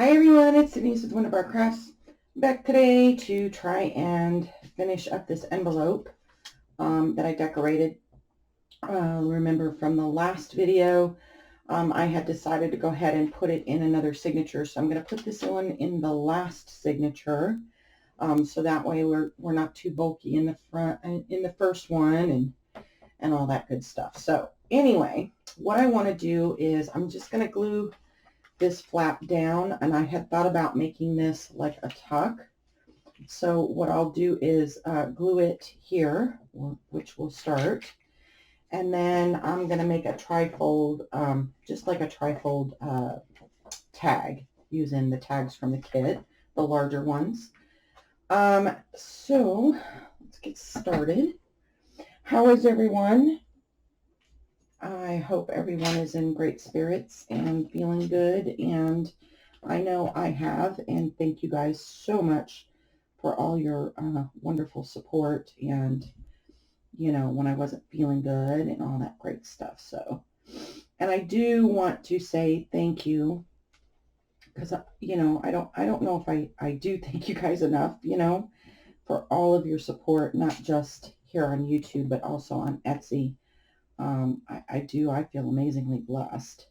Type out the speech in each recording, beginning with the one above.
Hi everyone, it's Denise with Wondubar Crafts. Back today to try and finish up this envelope that I decorated. Remember from the last video, I had decided to go ahead and put it in another signature. So I'm going to put this one in the last signature. So that way we're not too bulky in the front, in the first one and all that good stuff. So anyway, what I want to do is I'm just going to glue this flap down, and I had thought about making this like a tuck. So what I'll do is glue it here, which will start, and then I'm going to make a trifold, just like a trifold tag, using the tags from the kit, the larger ones. So let's get started. How is everyone? I hope everyone is in great spirits and feeling good, and I know I have, and thank you guys so much for all your wonderful support and, you know, when I wasn't feeling good and all that great stuff. So, and I do want to say thank you, because, you know, I don't know if I do thank you guys enough, you know, for all of your support, not just here on YouTube, but also on Etsy. I feel amazingly blessed,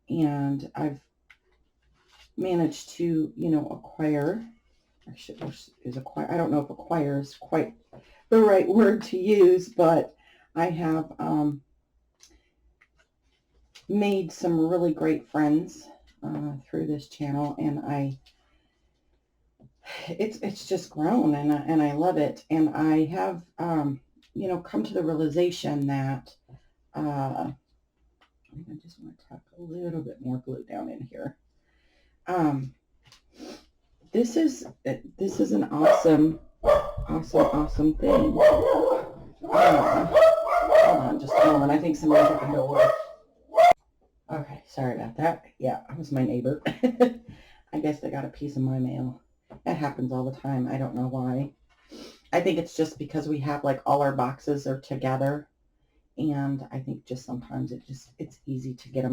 and I've managed to, you know, acquire, I don't know if acquire is quite the right word to use, but I have made some really great friends through this channel, and it's just grown, and I love it, and I have you know, come to the realization that I just want to tuck a little bit more glue down in here. This is an awesome thing. Hold on just a moment. I think somebody's at the door. Okay, sorry about that. Yeah, it was my neighbor. I guess they got a piece of my mail. That happens all the time. I don't know why. I think it's just because we have like all our boxes are together, and I think just sometimes it's easy to get a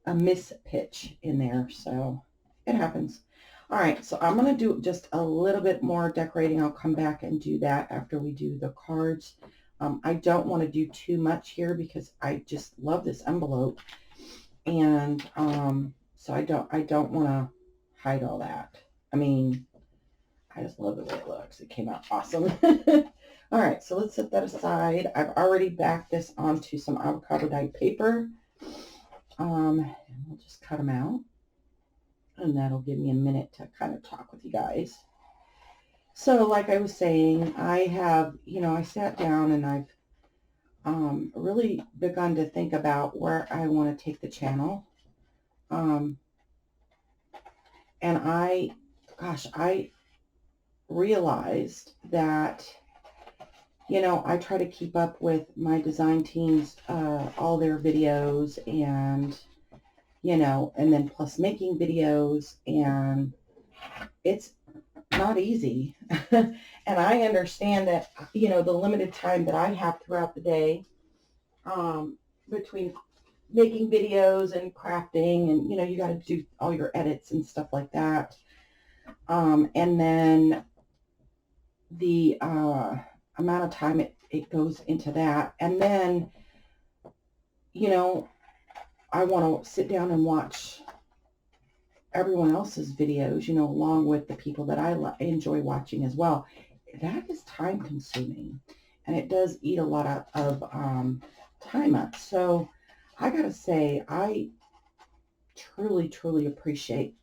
mispitch in there, so it happens. All right, so I'm going to do just a little bit more decorating. I'll come back and do that after we do the cards. I don't want to do too much here because I just love this envelope, and so I don't want to hide all that. I mean, I just love the way it looks. It came out awesome. All right, so let's set that aside. I've already backed this onto some avocado dyed paper. And we'll just cut them out, and that'll give me a minute to kind of talk with you guys. So like I was saying, I have, you know, I sat down and I've really begun to think about where I want to take the channel. And I realized that, you know, I try to keep up with my design teams, all their videos, and, you know, and then plus making videos, and it's not easy. And I understand that, you know, the limited time that I have throughout the day, between making videos and crafting, and, you know, you got to do all your edits and stuff like that. And then the amount of time it goes into that. And then, you know, I want to sit down and watch everyone else's videos, you know, along with the people that I enjoy watching as well. That is time consuming, and it does eat a lot of time up. So I gotta say, I truly appreciate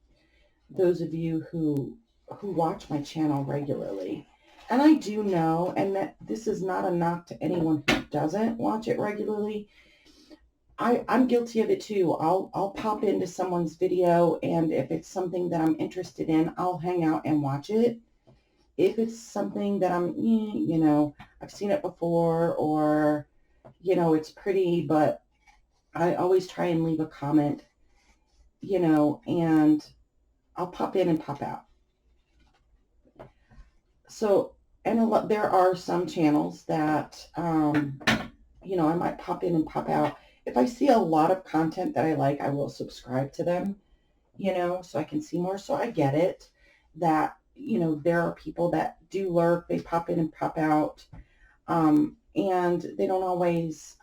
those of you who watch my channel regularly. And I do know, and that this is not a knock to anyone who doesn't watch it regularly. I'm guilty of it too. I'll pop into someone's video, and if it's something that I'm interested in, I'll hang out and watch it. If it's something that you know, I've seen it before, or, you know, it's pretty, but I always try and leave a comment, you know, and I'll pop in and pop out. So, and there are some channels that, you know, I might pop in and pop out. If I see a lot of content that I like, I will subscribe to them. you know, so I can see more. So I get it that, you know, there are people that do lurk, they pop in and pop out, and they don't always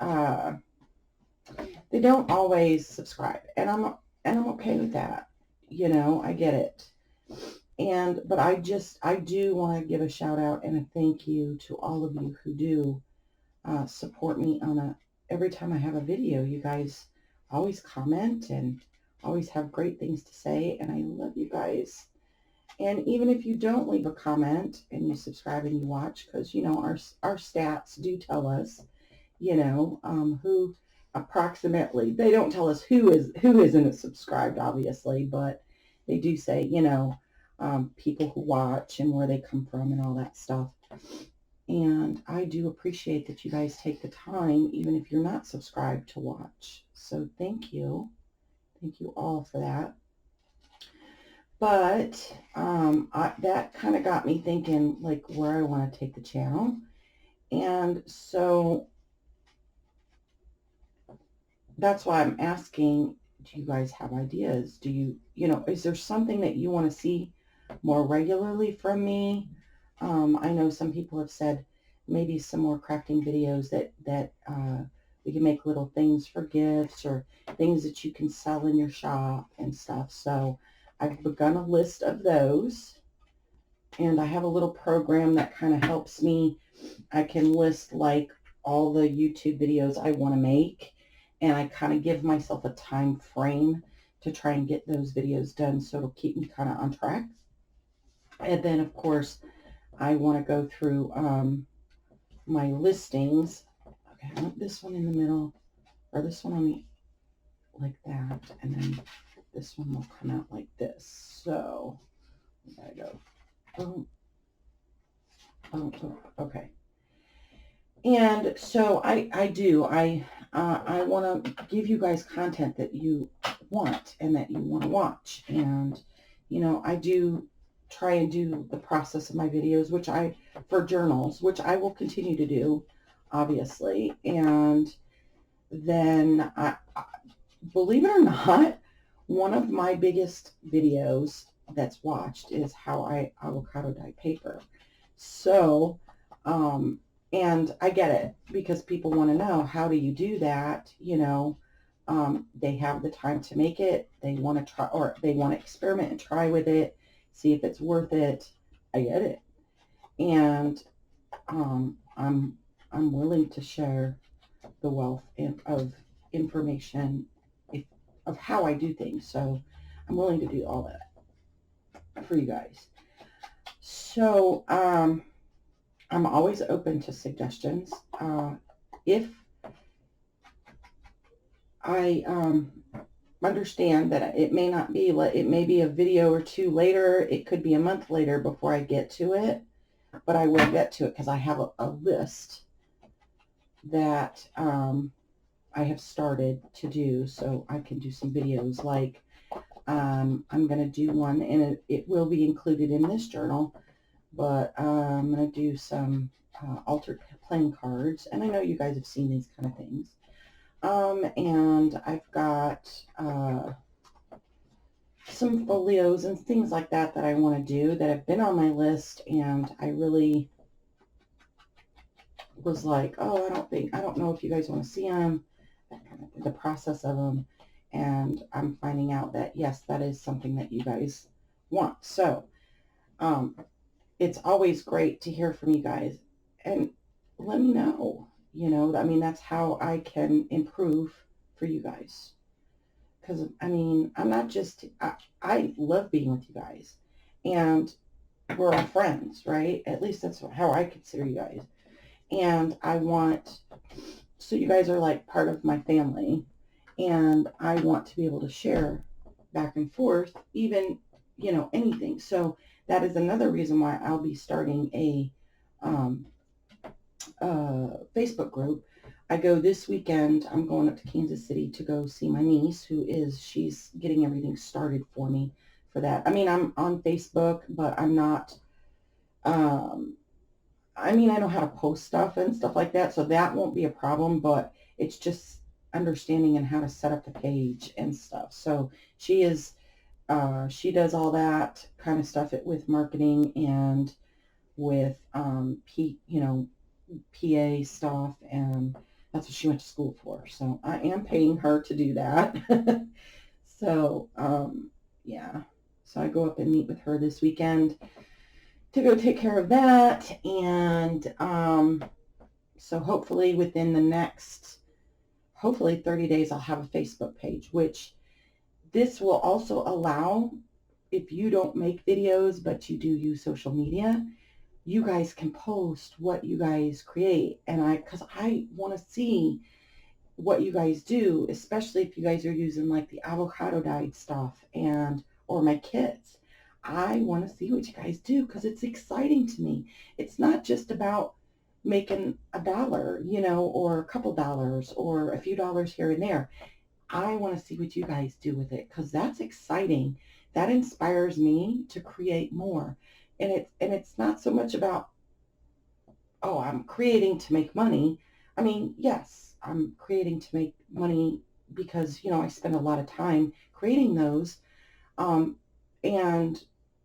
subscribe, and I'm okay with that. You know, I get it. And but I do want to give a shout out and a thank you to all of you who do support me on a every time I have a video. You guys always comment and always have great things to say, and I love you guys. And even if you don't leave a comment and you subscribe and you watch, because you know our stats do tell us, you know, who approximately, they don't tell us who isn't subscribed, obviously, but they do say, you know, people who watch and where they come from and all that stuff. And I do appreciate that you guys take the time, even if you're not subscribed, to watch. So thank you. Thank you all for that. But that kind of got me thinking, like, where I want to take the channel. And so that's why I'm asking, do you guys have ideas? Do you, you know, is there something that you want to see more regularly from me? I know some people have said maybe some more crafting videos that we can make little things for gifts or things that you can sell in your shop and stuff. So I've begun a list of those, and I have a little program that kind of helps me. I can list like all the YouTube videos I want to make, and I kind of give myself a time frame to try and get those videos done, so it'll keep me kind of on track. And then of course I want to go through my listings. Okay, I want this one in the middle, or this one on the, like that, and then this one will come out like this. So we gotta go boom, boom, boom. Okay. And so I want to give you guys content that you want and that you want to watch. And, you know, I do try and do the process of my videos, for journals, which I will continue to do, obviously. And then, believe it or not, one of my biggest videos that's watched is how I avocado dye paper. So, and I get it, because people want to know, how do you do that? You know, they have the time to make it. They want to try, or they want to experiment and try with it, see if it's worth it. I get it. And I'm willing to share the wealth of information of how I do things. So I'm willing to do all that for you guys. So I'm always open to suggestions. If I understand that it may not be, it may be a video or two later, it could be a month later before I get to it, but I will get to it because I have a list that I have started to do, so I can do some videos. Like I'm going to do one, and it will be included in this journal, but I'm going to do some altered playing cards, and I know you guys have seen these kind of things. And I've got some folios and things like that that I want to do that have been on my list, and I really was like, oh, I don't know if you guys want to see them, the process of them, and I'm finding out that yes, that is something that you guys want. So it's always great to hear from you guys, and let me know. You know, I mean, that's how I can improve for you guys. Because, I mean, I'm not just, I love being with you guys. And we're all friends, right? At least that's how I consider you guys. And so you guys are like part of my family. And I want to be able to share back and forth, even, you know, anything. So that is another reason why I'll be starting a Facebook group. I go this weekend. I'm going up to Kansas City to go see my niece, she's getting everything started for me for that. I mean, I'm on Facebook, but I'm not, I mean, I know how to post stuff and stuff like that, so that won't be a problem, but it's just understanding and how to set up the page and stuff. So she is she does all that kind of stuff with marketing and with PA stuff, and that's what she went to school for. So I am paying her to do that. So yeah, so I go up and meet with her this weekend to go take care of that, and so hopefully within the next 30 days I'll have a Facebook page, which this will also allow, if you don't make videos but you do use social media, you guys can post what you guys create. And because I want to see what you guys do, especially if you guys are using like the avocado dyed stuff or my kits. I want to see what you guys do because it's exciting to me. It's not just about making $1, or a couple dollars or a few dollars here and there. I want to see what you guys do with it because that's exciting. That inspires me to create more. And it's not so much about, oh, I'm creating to make money. I mean, yes, I'm creating to make money because, I spend a lot of time creating those.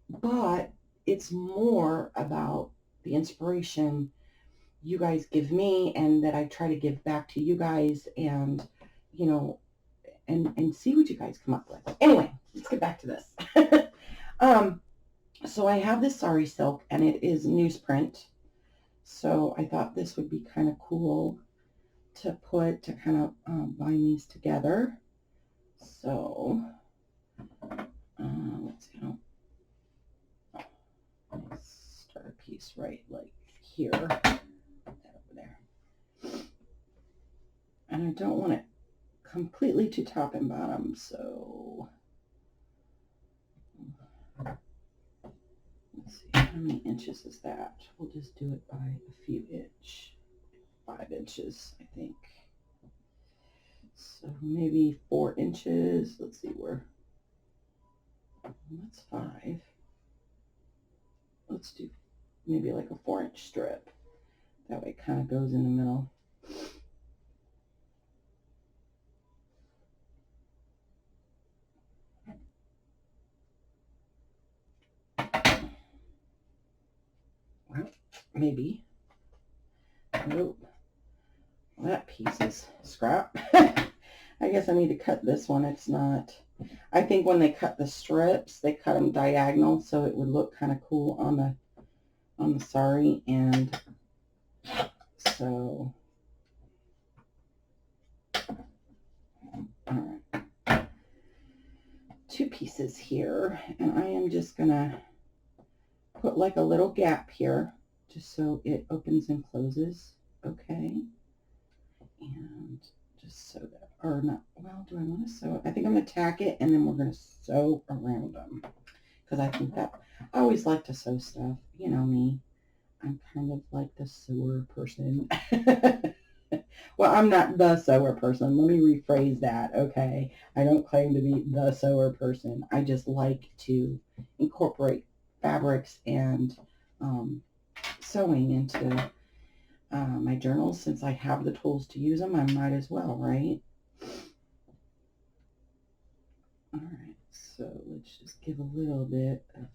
But it's more about the inspiration you guys give me and that I try to give back to you guys, and, and see what you guys come up with. Anyway, let's get back to this. So I have this sari silk, and it is newsprint. So I thought this would be kind of cool to kind of bind these together. So let's see. Let's start a piece right like here, over there. And I don't want it completely to top and bottom, so let's see, how many inches is that? We'll just do it by a few inches. 5 inches, I think. So maybe 4 inches. Let's see where. That's 5. Let's do maybe like a 4-inch strip. That way it kind of goes in the middle. Well, maybe. Nope. Well, that piece is scrap. I guess I need to cut this one. It's not. I think when they cut the strips, they cut them diagonal so it would look kind of cool on the sari, and so all right. 2 pieces here, and I am just gonna put like a little gap here just so it opens and closes. Okay. And just sew that, or not, well, do I want to sew it? I think I'm going to tack it, and then we're going to sew around them, because I think that, I always like to sew stuff. You know me. I'm kind of like the sewer person. Well, I'm not the sewer person. Let me rephrase that, okay? I don't claim to be the sewer person. I just like to incorporate fabrics and sewing into my journals. Since I have the tools to use them, I might as well, right? All right, so let's just give a little bit of,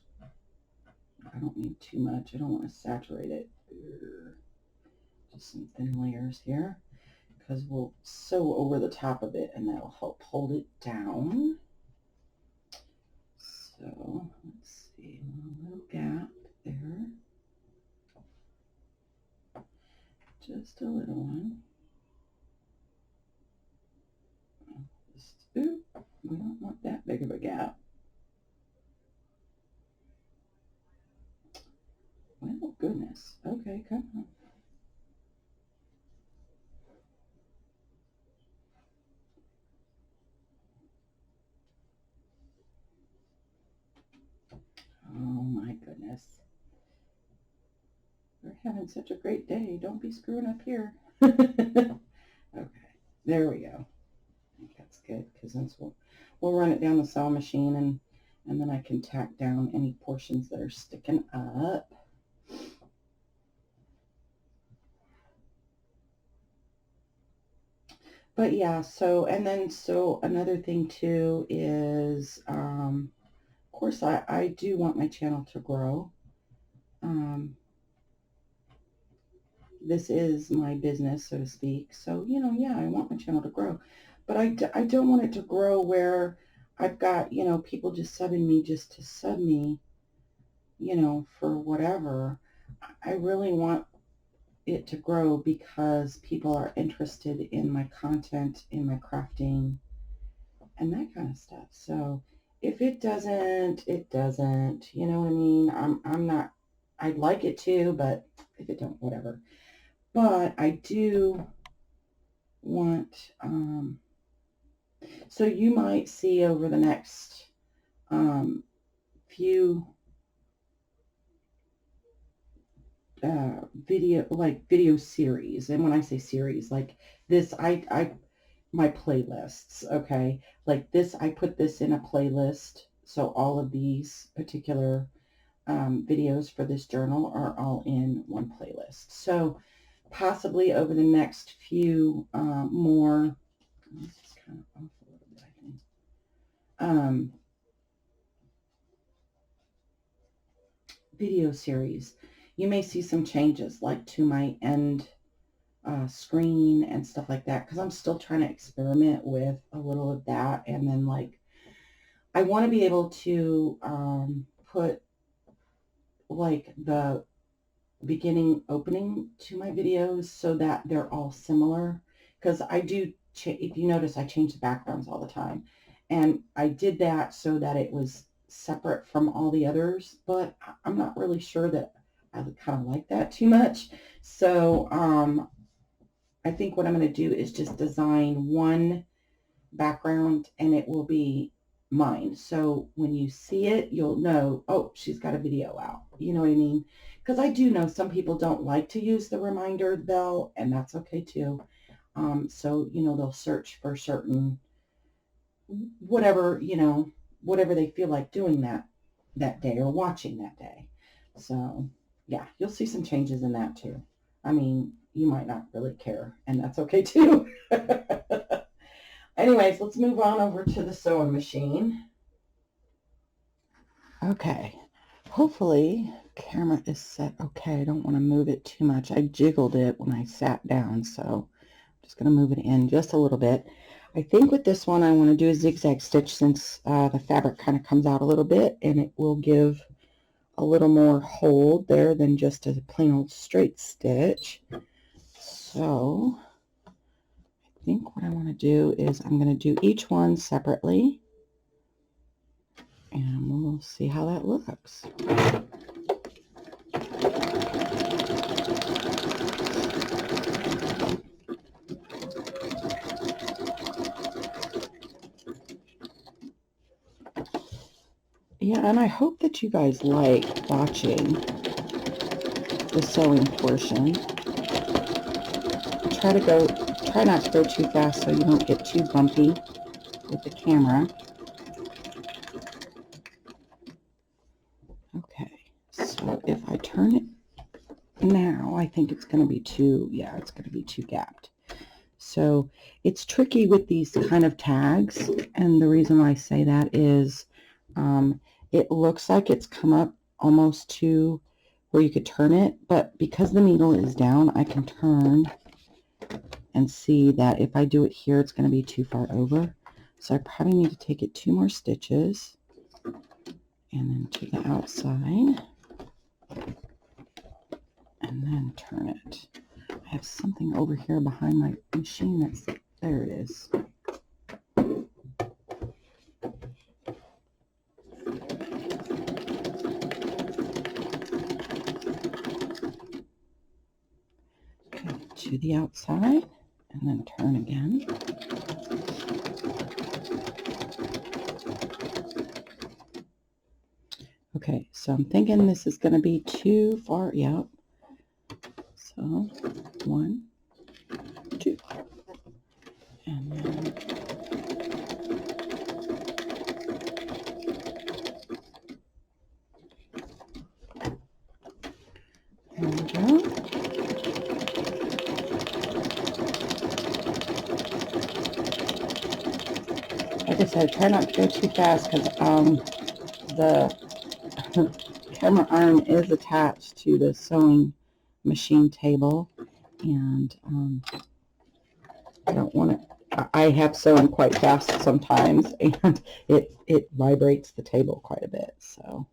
I don't need too much. I don't want to saturate it. Just some thin layers here, because we'll sew over the top of it, and that'll help hold it down. So let's see, a little gap there. Just a little one. Ooh, we don't want that big of a gap. Well, goodness. Okay, come on. Oh my goodness. We're having such a great day. Don't be screwing up here. Okay, there we go. I think that's good, because then we'll run it down the sewing machine, and then I can tack down any portions that are sticking up. But yeah, so another thing too is course, I do want my channel to grow. This is my business, so to speak. So, you know, yeah, I want my channel to grow. But I don't want it to grow where I've got, you know, people just subbing me just to sub me, you know, for whatever. I really want it to grow because people are interested in my content, in my crafting, and that kind of stuff. So if it doesn't, it doesn't. You know what I mean? I'm not. I'd like it to, but if it don't, whatever. But I do want. So you might see over the next few video series, and when I say series, like this, my playlists, okay, like this, I put this in a playlist, so all of these particular videos for this journal are all in one playlist. So possibly over the next few more, this is kind of off a little bit, I think, video series, you may see some changes, like to my end screen and stuff like that, because I'm still trying to experiment with a little of that. And then, like, I want to be able to put like the beginning opening to my videos so that they're all similar, because I do if you notice, I change the backgrounds all the time, and I did that so that it was separate from all the others, but I'm not really sure that I kind of like that too much. So I think what I'm going to do is just design one background, and it will be mine. So when you see it, you'll know, oh, she's got a video out. You know what I mean? Because I do know some people don't like to use the reminder bell, and that's okay too. So, you know, they'll search for certain, whatever, you know, whatever they feel like doing that day or watching that day. So, yeah, you'll see some changes in that too. I mean, you might not really care, and that's okay too. Anyways, let's move on over to the sewing machine. Okay, hopefully camera is set okay. I don't want to move it too much. I jiggled it when I sat down, so I'm just going to move it in just a little bit. I think with this one I want to do a zigzag stitch, since the fabric kind of comes out a little bit, and it will give a little more hold there than just a plain old straight stitch. So I think what I want to do is I'm going to do each one separately, and we'll see how that looks. Yeah, and I hope that you guys like watching the sewing portion. Try not to go too fast so you don't get too bumpy with the camera. Okay, so if I turn it now, I think it's going to be it's going to be too gapped. So it's tricky with these kind of tags, and the reason why I say that is it looks like it's come up almost to where you could turn it, but because the needle is down, I can turn and see that if I do it here, it's going to be too far over. So I probably need to take it 2 more stitches, and then to the outside, and then turn it. I have something over here behind my machine that's, there it is. Okay, to the outside, and then turn again. Okay, so I'm thinking this is going to be too far. Yep. So 1, 2, and then there we go. Like I said, try not to go too fast, because the camera arm is attached to the sewing machine table, and I don't want to, I have sewn quite fast sometimes, and it vibrates the table quite a bit, so.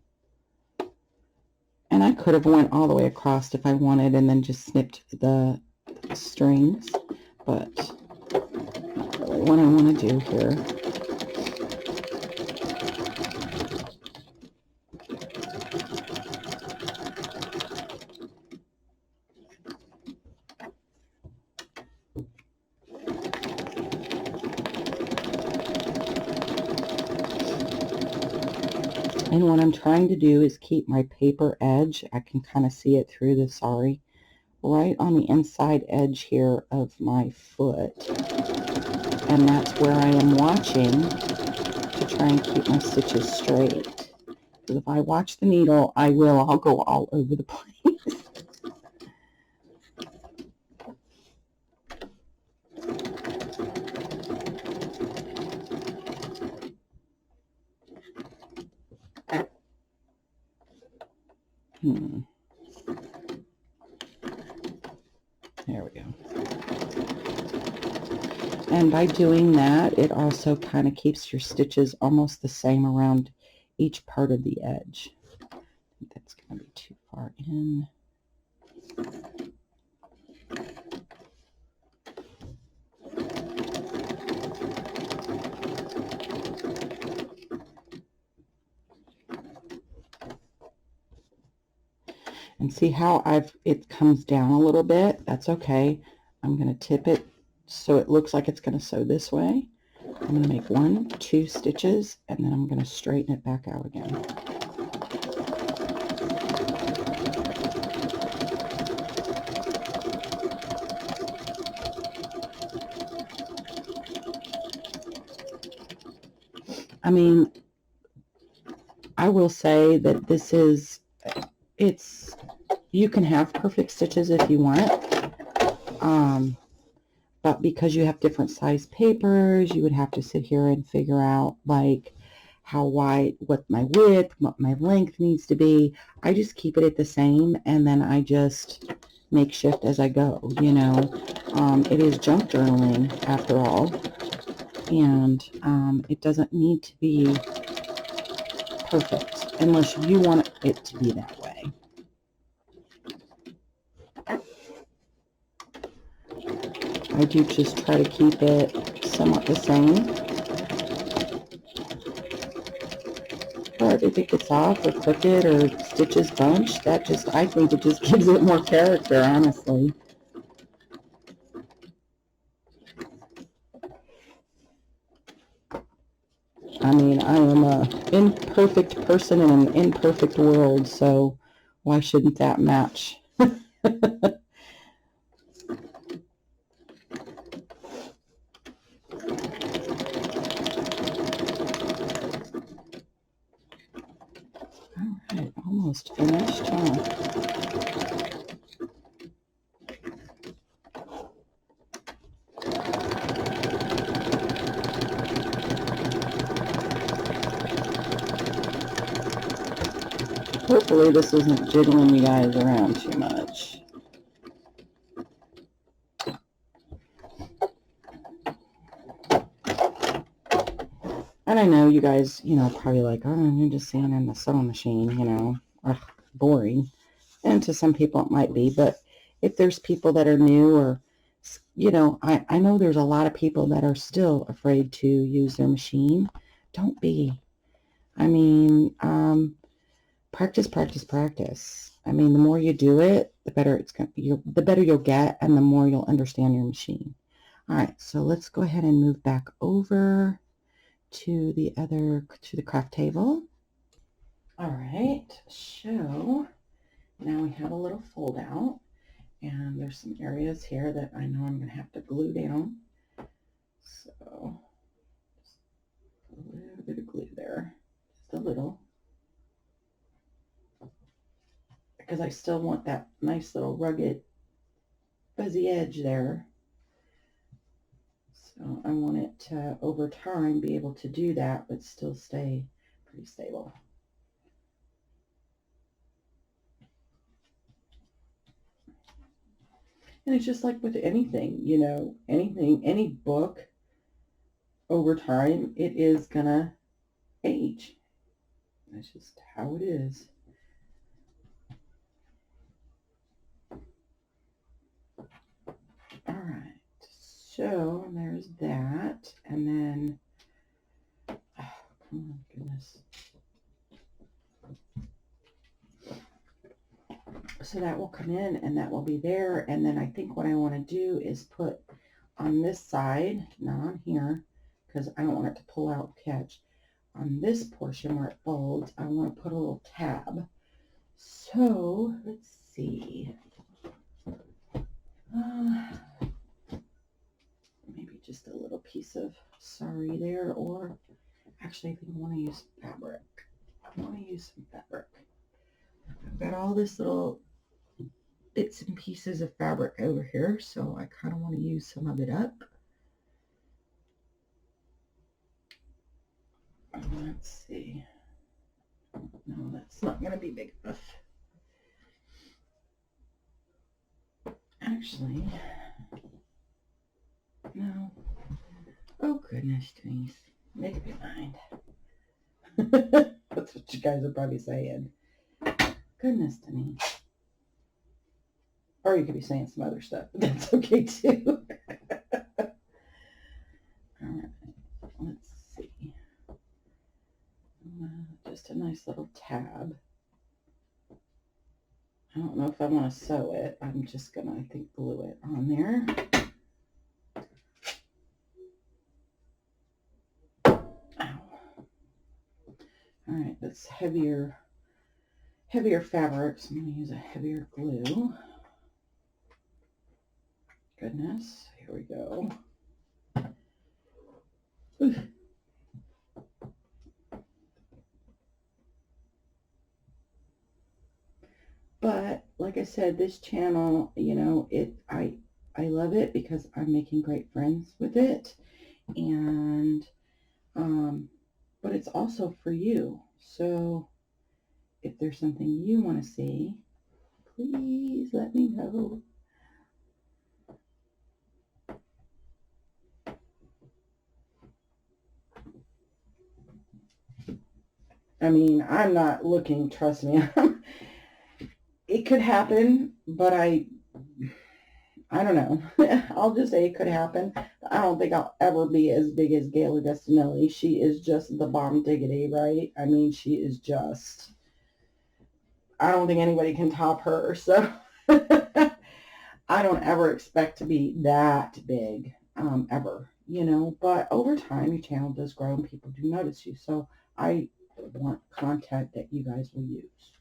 And I could have went all the way across if I wanted and then just snipped the strings, but not really what I want to do here. And what I'm trying to do is keep my paper edge, I can kind of see it through the sari, right on the inside edge here of my foot. And that's where I am watching to try and keep my stitches straight. Because if I watch the needle, I'll go all over the place. There we go. And by doing that, it also kind of keeps your stitches almost the same around each part of the edge. I think that's going to be too far in. And see how it comes down a little bit? That's okay. I'm going to tip it so it looks like it's going to sew this way. I'm going to make 1, 2 stitches, and then I'm going to straighten it back out again. I mean, I will say that this is, you can have perfect stitches if you want. But because you have different size papers, you would have to sit here and figure out like how wide, what my width, what my length needs to be. I just keep it at the same, and then I just make shift as I go, you know. It is junk journaling after all, and it doesn't need to be perfect unless you want it to be that way. I do just try to keep it somewhat the same. But if it gets off or crooked or stitches bunch, I think it just gives it more character, honestly. I mean, I am an imperfect person in an imperfect world, so why shouldn't that match? Alright, almost finished, huh? Hopefully this isn't jiggling you guys around too much. And I know you guys, you know, probably like, oh, you're just sitting in the sewing machine, you know, ugh, boring. And to some people it might be, but if there's people that are new or, you know, I know there's a lot of people that are still afraid to use their machine. Don't be. I mean, practice, practice, practice. I mean, the more you do it, the better the better you'll get, and the more you'll understand your machine. All right, so let's go ahead and move back over to the craft table. All right, so now we have a little fold out, and there's some areas here that I know I'm going to have to glue down. So just a little bit of glue there, just a little, because I still want that nice little rugged fuzzy edge there. So I want it to, over time, be able to do that, but still stay pretty stable. And it's just like with anything, you know, anything, any book, over time, it is gonna age. That's just how it is. All right, so there's that, and then, oh, come on, goodness. So that will come in, and that will be there, and then I think what I want to do is put on this side, not on here, because I don't want it to pull out and catch. On this portion where it folds, I want to put a little tab. So, let's see. Maybe just a little piece of sari there, or actually I think I want to use fabric. I want to use some fabric. I've got all this little bits and pieces of fabric over here, so I kind of want to use some of it up. Let's see. No, that's not going to be big enough. Actually, no. Oh, goodness, Denise. Make up your mind. That's what you guys are probably saying. Goodness, Denise. Or you could be saying some other stuff, but that's okay too. All right, let's see. Just a nice little tab. I don't know if I want to sew it. I'm just gonna, I think, glue it on there. Ow. All right, that's heavier fabric, so I'm gonna use a heavier glue. Goodness, here we go. Ooh. But like I said, this channel, you know, I love it because I'm making great friends with it, and but it's also for you. So if there's something you want to see, please let me know. I mean, I'm not looking, trust me. It could happen, but I don't know. I'll just say it could happen. I don't think I'll ever be as big as Gayle Destinelli. She is just the bomb diggity, right? I mean, she is just, I don't think anybody can top her. So I don't ever expect to be that big, ever, you know. But over time, your channel does grow and people do notice you. So I want content that you guys will use.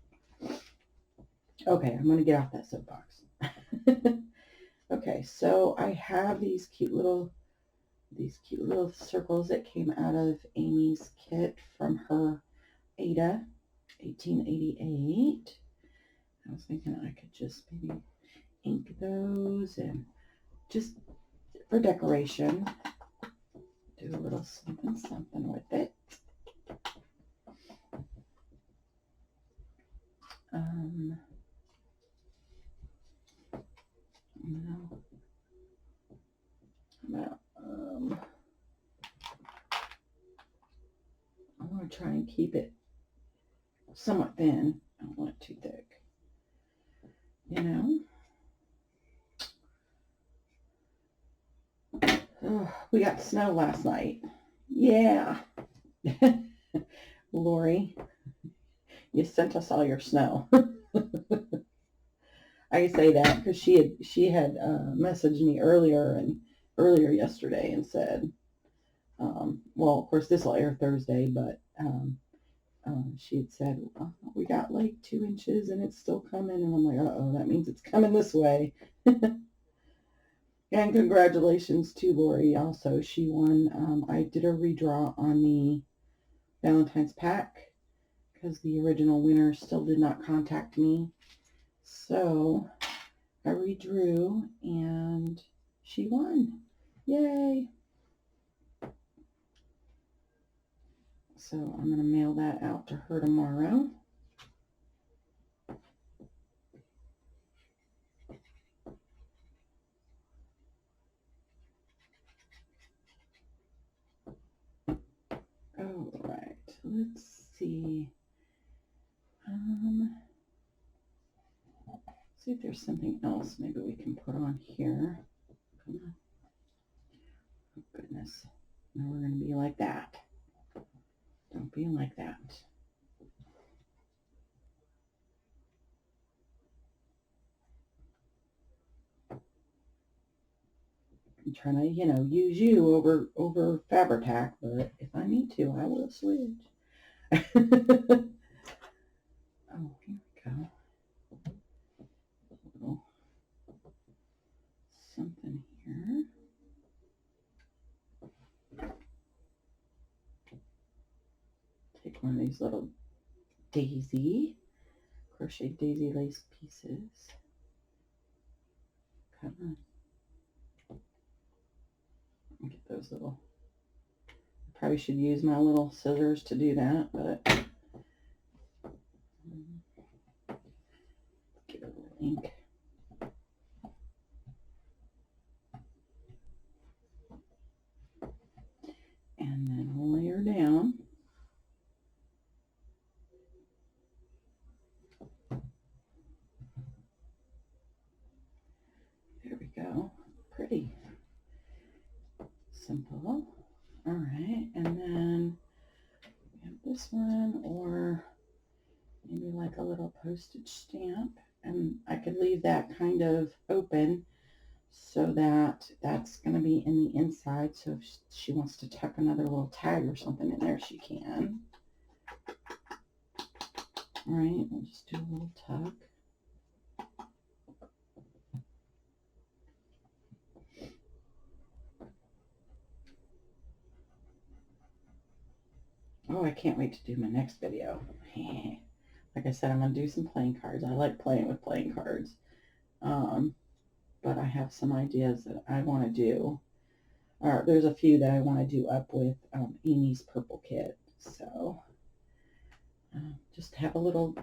Okay, I'm going to get off that soapbox. Okay, so I have these cute little circles that came out of Amy's kit from her Ada 1888. I was thinking I could just maybe ink those and just for decoration, do a little something with it. I want to try and keep it somewhat thin. I don't want it too thick, you know. Oh, we got snow last night. Yeah. Lori, you sent us all your snow. I say that because she had messaged me earlier yesterday and said, well, of course this will air Thursday, but she had said, we got like 2 inches and it's still coming, and I'm like, uh-oh, that means it's coming this way. And congratulations to Lori also. She won. I did a redraw on the Valentine's pack because the original winner still did not contact me. So I redrew and she won. Yay. So I'm going to mail that out to her tomorrow. let's see. See if there's something else maybe we can put on here. Come on. Oh, goodness. Now we're going to be like that. Don't be like that. I'm trying to, use you over Fabri-Tac, but if I need to, I will switch. Oh, here we go. A little something here. Take one of these little crochet daisy lace pieces. Come on. Get those little, I probably should use my little scissors to do that, but get a little ink. And then layer down. There we go. Pretty. Simple. All right, and then we have this one, or maybe like a little postage stamp, and I could leave that kind of open so that that's going to be in the inside, so if she wants to tuck another little tag or something in there, she can. All right, we'll just do a little tuck. Oh, I can't wait to do my next video. Like I said, I'm going to do some playing cards. I like playing with playing cards. But I have some ideas that I want to do. There's a few that I want to do up with Amy's purple kit. So just have a little,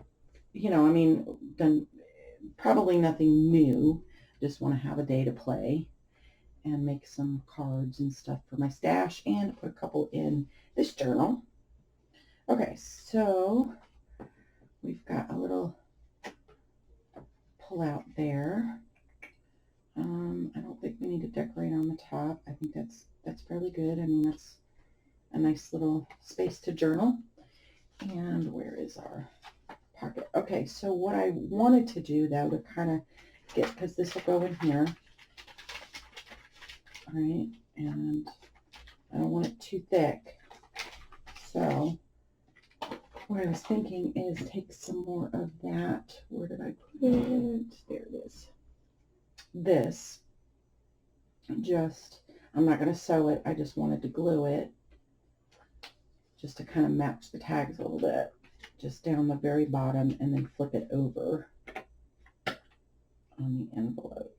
done probably nothing new. Just want to have a day to play and make some cards and stuff for my stash and put a couple in this journal. Okay, so we've got a little pull out there. I don't think we need to decorate on the top. I think that's fairly good. I mean, that's a nice little space to journal. And where is our pocket? Okay, so what I wanted to do, though, to kind of get, because this will go in here. All right, and I don't want it too thick. So what I was thinking is take some more of that. Where did I put it? There it is. This, I'm not going to sew it. I just wanted to glue it just to kind of match the tags a little bit. Just down the very bottom and then flip it over on the envelope.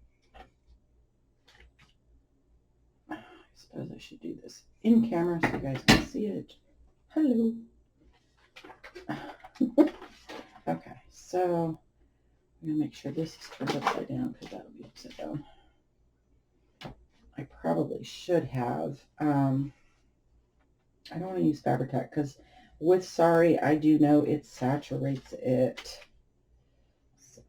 I suppose I should do this in camera so you guys can see it. Hello. Okay, so I'm going to make sure this is turned upside down because that'll be upside down. I probably should have, I don't want to use Fabri-Tac because with Sorry, I do know it saturates it. So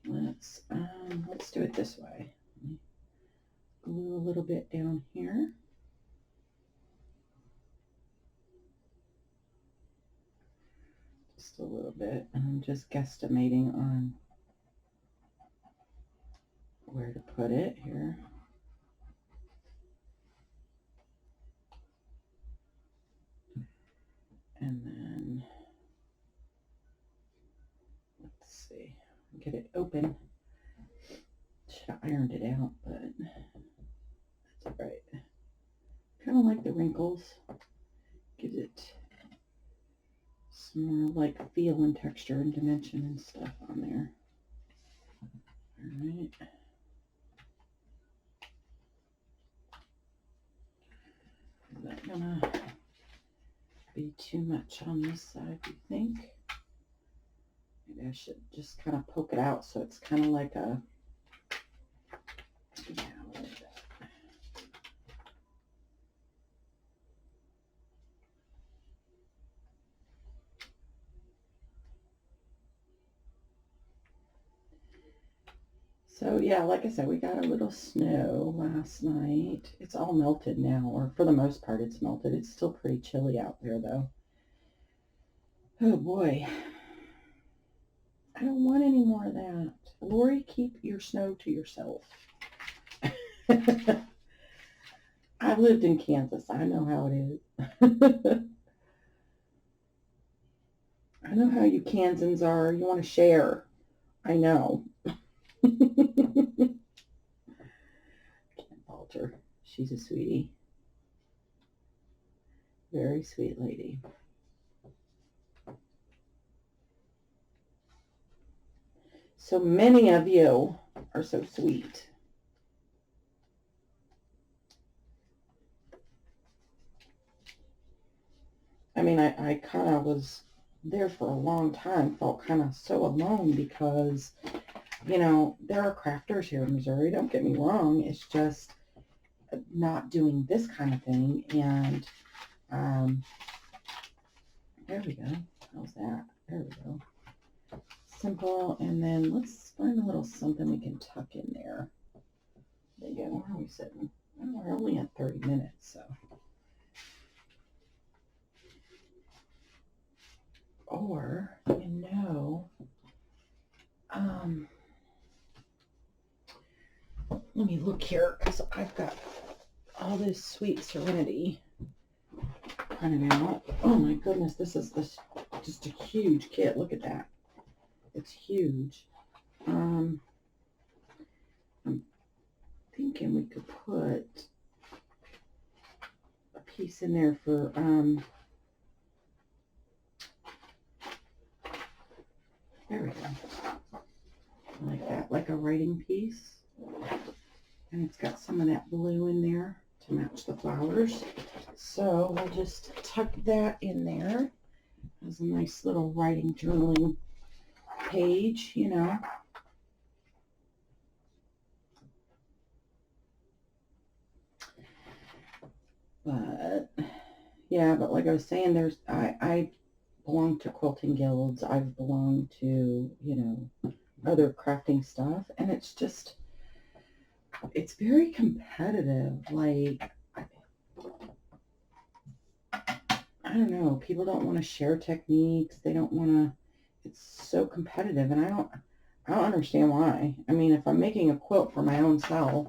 let's do it this way. Glue a little bit down here. Just a little bit. And I'm just guesstimating on where to put it here. And then, let's see, get it open. Should have ironed it out, but that's all right. Kind of like the wrinkles. Gives it some more like feel and texture and dimension and stuff on there. All right. Is that gonna be too much on this side, do you think? Maybe I should just kind of poke it out so it's kind of like a, yeah, like that. yeah, like I said, we got a little snow last night. It's all melted now, or for the most part it's melted. It's still pretty chilly out there though. Oh boy. I don't want any more of that. Lori, keep your snow to yourself. I lived in Kansas. I know how it is. I know how you Kansans are. You want to share. I know. Can't fault her. She's a sweetie. Very sweet lady. So many of you are so sweet. I mean, I kind of was there for a long time, felt kind of so alone because, you know, there are crafters here in Missouri, don't get me wrong. It's just not doing this kind of thing. And there we go. How's that? There we go. Simple. And then let's find a little something we can tuck in there. Again, where are we sitting? Oh, we're only at 30 minutes, so. Or, you know, let me look here because I've got all this Sweet Serenity printed out. Oh my goodness, this is just a huge kit. Look at that. It's huge. I'm thinking we could put a piece in there for there we go. Like that, like a writing piece. And it's got some of that blue in there to match the flowers. So we'll just tuck that in there as a nice little writing journaling page, you know. But yeah, but like I was saying, I belong to quilting guilds. I've belonged to, you know, other crafting stuff, and it's just, it's very competitive. Like, I don't know, people don't want to share techniques. They don't want to, it's so competitive, and I don't understand why. I mean, if I'm making a quilt for my own self,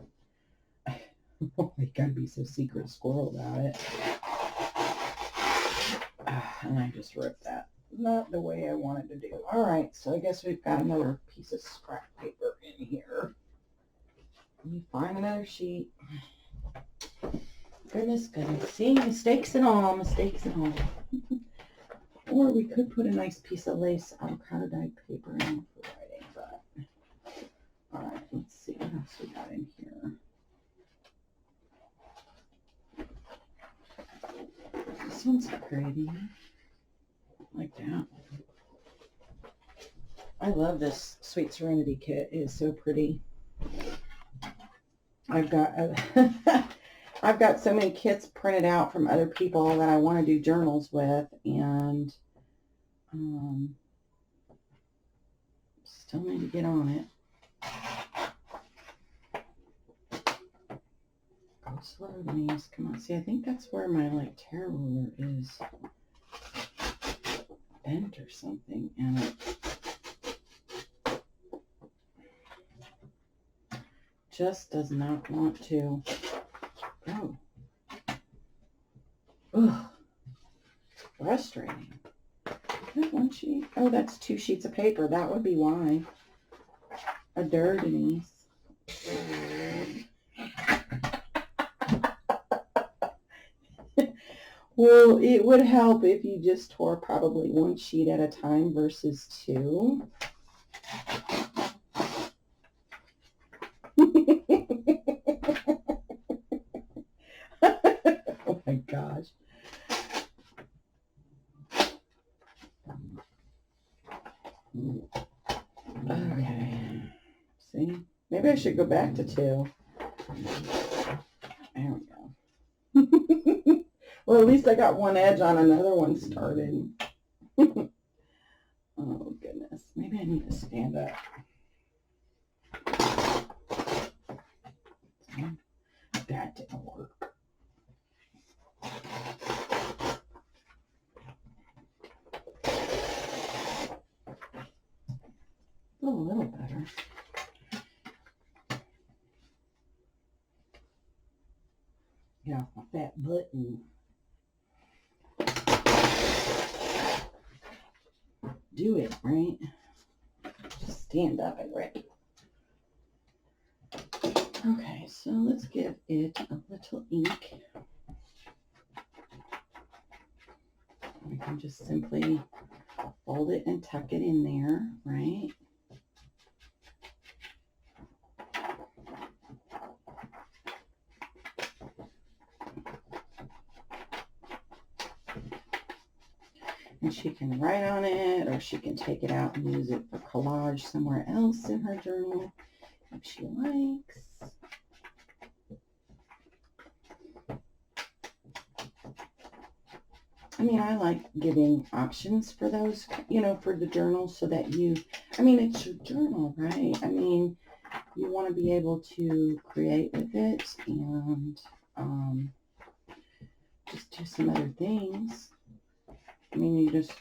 oh, I gotta be so secret squirrel about it. And I just ripped that. Not the way I wanted to do. All right, so I guess we've got another piece of scrap paper in here. Let me find another sheet. Goodness, goodness. See, mistakes and all, mistakes and all. Or we could put a nice piece of lace avocado dyed paper in for writing, but all right, let's see what else we got in here. This one's pretty. Like that. I love this Sweet Serenity kit. It is so pretty. I've got I've got so many kits printed out from other people that I want to do journals with, and still need to get on it. Go slow, Denise. Come on. See, I think that's where my like tarot ruler is bent or something, and it just does not want to go. Ugh. Frustrating. Is that one sheet? Oh, that's 2 sheets of paper. That would be why. A dirt, Denise. Well, it would help if you just tore probably 1 sheet at a time versus 2. Oh my gosh. Okay. See? Maybe I should go back to 2. There we go. Well, at least I got one edge on another one started. Oh, goodness. Maybe I need to stand up. time. That didn't work. A little better. Get off my fat button. Do it, right? Just stand up and rip. Okay, so let's give it a little ink. We can just simply fold it and tuck it in there, right? And she can write on it, or she can take it out and use it for collage somewhere else in her journal if she likes. I mean, I like giving options for those, you know, for the journal so that you, I mean, it's your journal, right? I mean, you want to be able to create with it and just do some other things. I mean, you just,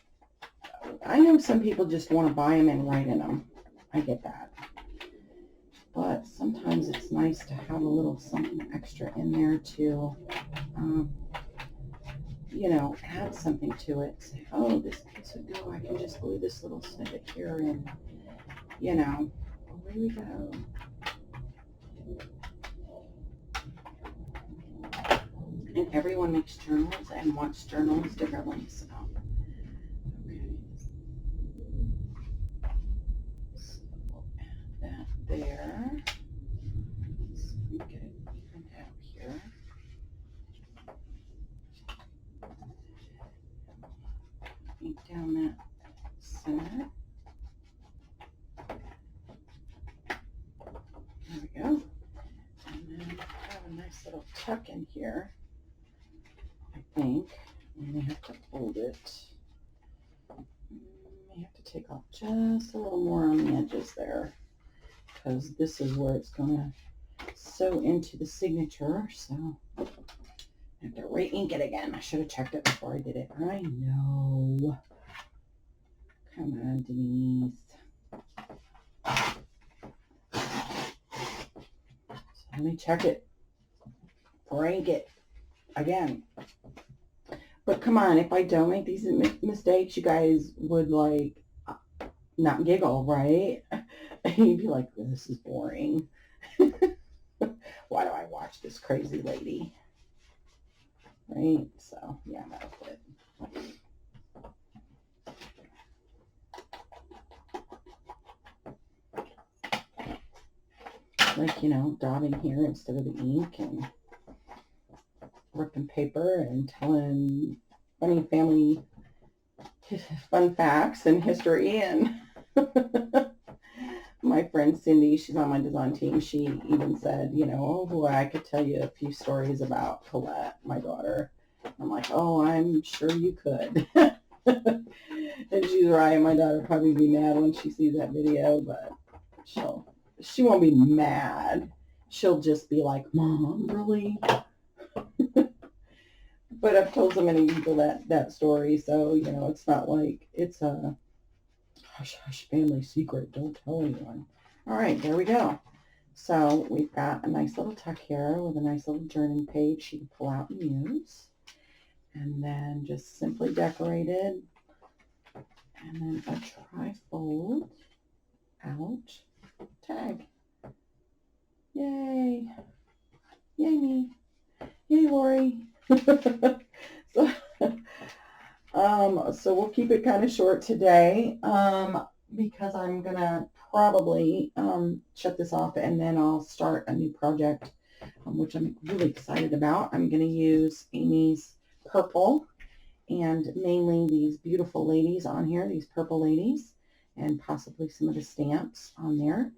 I know some people just want to buy them and write in them. I get that. But sometimes it's nice to have a little something extra in there to, you know, add something to it. Say, oh, this piece would go, I can just glue this little snippet here and, you know, away we go. And everyone makes journals and wants journals differently, so. Okay. So we'll add that there. So we get it even out here. Ink down that center. There we go. And then have a nice little tuck in here, I think. And we have to hold it. We have to take off just a little more on the edges there, because this is where it's going to sew into the signature. So I have to re-ink it again. I should have checked it before I did it. I know. Come on, Denise. So let me check it. Ink it again. But come on, if I don't make these mistakes, you guys would like not giggle, right? And you'd be like, this is boring. Why do I watch this crazy lady? Right? So, yeah, that'll fit. Like, you know, daubing here instead of the ink and ripping paper and telling funny family fun facts and history. And my friend Cindy, she's on my design team, she even said, you know, oh boy, I could tell you a few stories about Colette, my daughter. I'm like, oh, I'm sure you could. And she's right. My daughter will probably be mad when she sees that video, but she won't be mad. She'll just be like, Mom, really? But I've told so many people that story, so, you know, it's not like it's a hush hush family secret. Don't tell anyone. All right, there we go. So we've got a nice little tuck here with a nice little journaling page you can pull out and use. And then just simply decorated. And then a trifold out tag. Yay. Yay me. Yay Lori. So we'll keep it kind of short today because I'm going to probably shut this off and then I'll start a new project, which I'm really excited about. I'm going to use Amy's purple and mainly these beautiful ladies on here, these purple ladies, and possibly some of the stamps on there.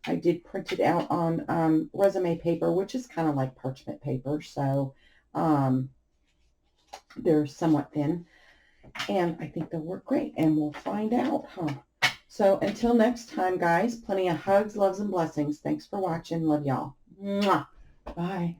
I did print it out on resume paper, which is kind of like parchment paper, so they're somewhat thin, and I think they'll work great, and we'll find out, huh? So until next time, guys, plenty of hugs, loves, and blessings. Thanks for watching. Love y'all. Mwah. Bye.